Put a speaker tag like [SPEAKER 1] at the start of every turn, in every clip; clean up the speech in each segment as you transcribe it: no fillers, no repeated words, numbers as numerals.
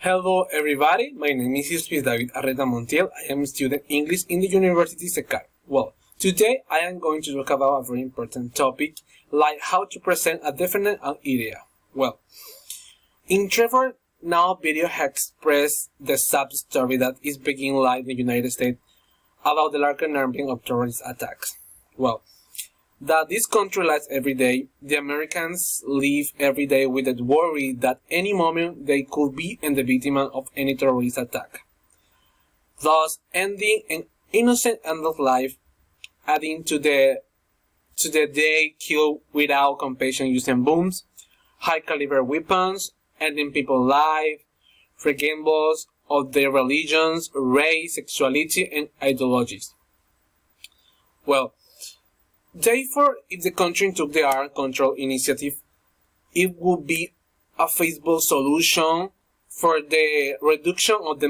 [SPEAKER 1] Hello everybody, my name is David Arreta Montiel. I am a student English in the University Secar. Well, today I am going to talk about a very important topic, like how to present a definite idea. Well, in Trevor Now video has expressed the sad story that is beginning like the United States about the larger number of terrorist attacks. Well, that this country lies every day, the Americans live every day with the worry that any moment they could be the victim of any terrorist attack, thus ending an innocent end of life, adding to the day killed without compassion using bombs, high caliber weapons, ending people's lives, regardless of their religions, race, sexuality, and ideologies. Well, therefore, if the country took the armed control initiative, it would be a feasible solution for the reduction of the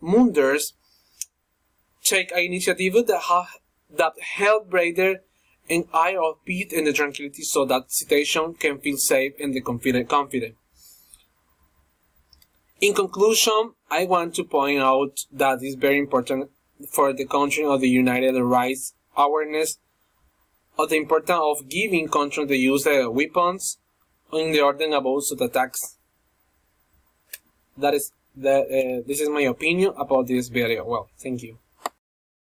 [SPEAKER 1] murders. Take an initiative that help breathe an air of peace and the tranquility so that situation can feel safe and the confident. In conclusion, I want to point out that it's very important for the country of the United raise awareness of the importance of giving country the use of weapons in the order about the attacks. This is my opinion about this video. Well, thank you.